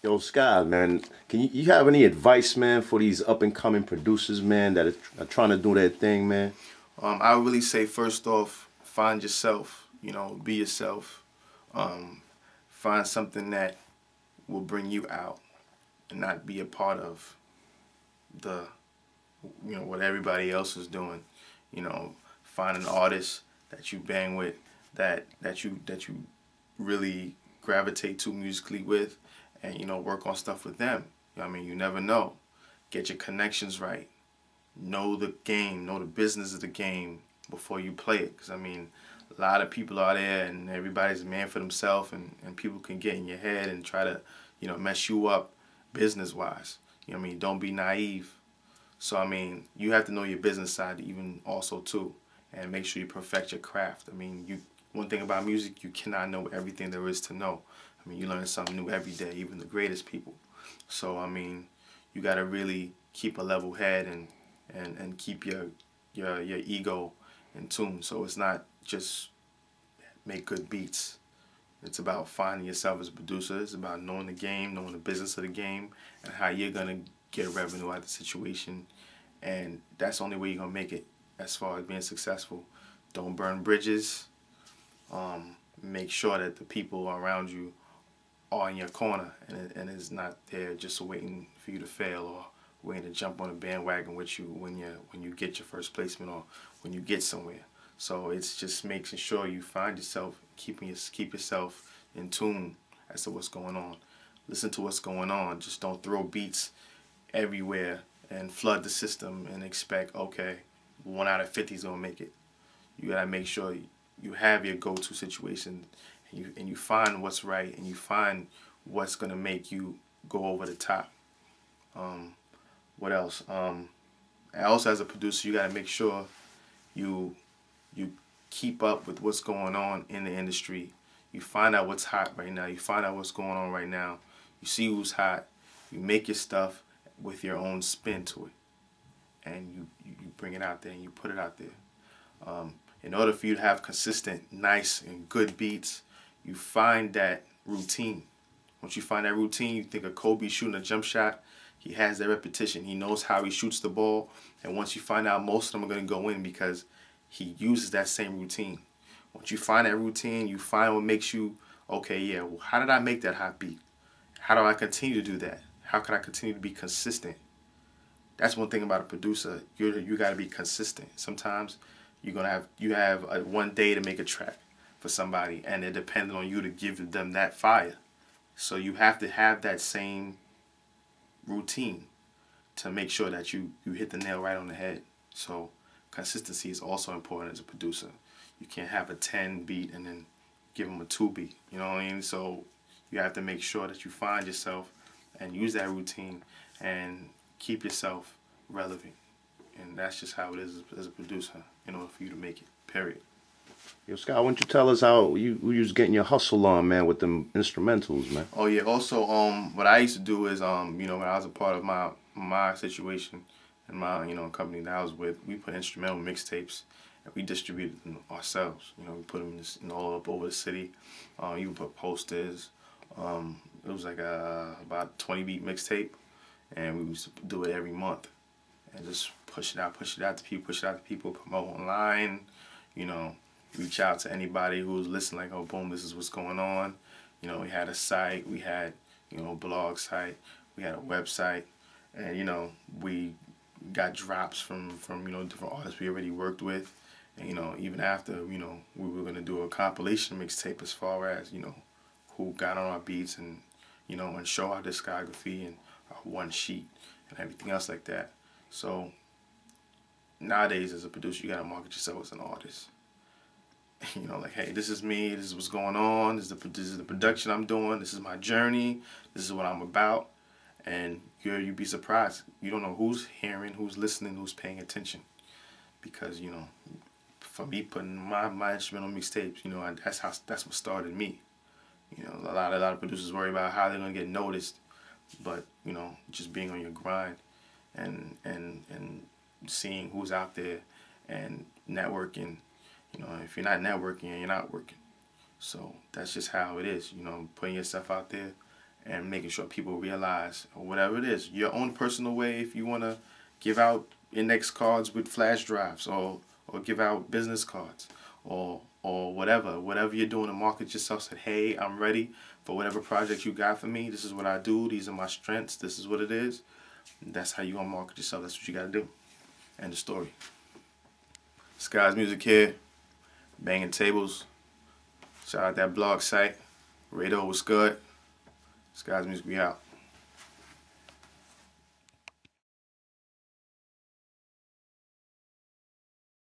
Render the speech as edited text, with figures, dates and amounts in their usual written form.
Yo, Sky, man, you have any advice, man, for these up and coming producers, man, that are trying to do their thing, man? I would really say first off, find yourself. You know, be yourself. Um, Find something that will bring you out and not be a part of the what everybody else is doing. You know, find an artist that you bang with, that you really gravitate to musically with, and work on stuff with them. I mean, you never know. Get your connections right. Know the game, know the business of the game before you play it. Because, I mean, a lot of people are there and everybody's a man for themselves, and people can get in your head and try to, mess you up business-wise. You know what I mean? Don't be naive. So, I mean, you have to know your business side even also, too, and make sure you perfect your craft. I mean, one thing about music, you cannot know everything there is to know. I mean, you learn something new every day, even the greatest people. So, I mean, you got to really keep a level head and keep your ego in tune. So it's not just make good beats. It's about finding yourself as a producer. It's about knowing the game, knowing the business of the game, and how you're gonna get revenue out of the situation. And that's the only way you're gonna make it as far as being successful. Don't burn bridges. Make sure that the people around you are in your corner and is not there just waiting for you to fail or waiting to jump on a bandwagon with you when you get your first placement or when you get somewhere. So it's just making sure you find yourself, keep yourself in tune as to what's going on. Listen to what's going on. Just don't throw beats everywhere and flood the system and expect, okay, 1 out of 50 is gonna make it. You gotta make sure you have your go-to situation and you find what's right and you find what's gonna make you go over the top. What else? And also as a producer, you gotta make sure you you keep up with what's going on in the industry. You find out what's hot right now. You find out what's going on right now. You see who's hot. You make your stuff with your own spin to it, and you bring it out there and you put it out there. In order for you to have consistent, nice, and good beats, you find that routine. Once you find that routine, you think of Kobe shooting a jump shot. He has that repetition. He knows how he shoots the ball. And once you find out, most of them are going to go in because he uses that same routine. Once you find that routine, you find what makes you, okay, yeah, well, how did I make that hot beat? How do I continue to do that? How can I continue to be consistent? That's one thing about a producer. You got to be consistent. Sometimes you have a 1 day to make a track for somebody, and they're dependent on you to give them that fire. So you have to have that same routine to make sure that you hit the nail right on the head. So consistency is also important as a producer. You can't have a 10 beat and then give them a 2 beat. You know what I mean? So you have to make sure that you find yourself and use that routine and keep yourself relevant. And that's just how it is as a producer in order for you to make it, period. Yo, Sky, why don't you tell us how you was getting your hustle on, man, with them instrumentals, man? Oh yeah, also what I used to do is when I was a part of my situation and my company that I was with, we put instrumental mixtapes and we distributed them ourselves. We put them all up over the city. Even put posters. It was like about 20 beat mixtape, and we used to do it every month and just push it out to people, promote online, reach out to anybody who was listening, like, oh, boom, this is what's going on. We had a site, we had, a blog site, we had a website, and, we got drops from different artists we already worked with. And, even after, we were going to do a compilation mixtape as far as, who got on our beats and, and show our discography and our one sheet and everything else like that. So nowadays, as a producer, you got to market yourself as an artist. Like, hey, this is me, this is what's going on, this is the production I'm doing, this is my journey, this is what I'm about. And you'd be surprised. You don't know who's hearing, who's listening, who's paying attention. Because, for me putting my instrumental mixtapes, that's what started me. A lot of producers worry about how they're gonna get noticed, but just being on your grind and seeing who's out there and networking. If you're not networking, you're not working. So that's just how it is. Putting yourself out there and making sure people realize, or whatever it is, your own personal way. If you want to give out index cards with flash drives, or give out business cards, or whatever you're doing to market yourself. Said, hey, I'm ready for whatever project you got for me. This is what I do. These are my strengths. This is what it is. And that's how you gonna market yourself. That's what you gotta do. End of story. Skyzmuzik here. Bangin-Tables. Shout out that blog site. Radar was good. Skyzmuzik, we out.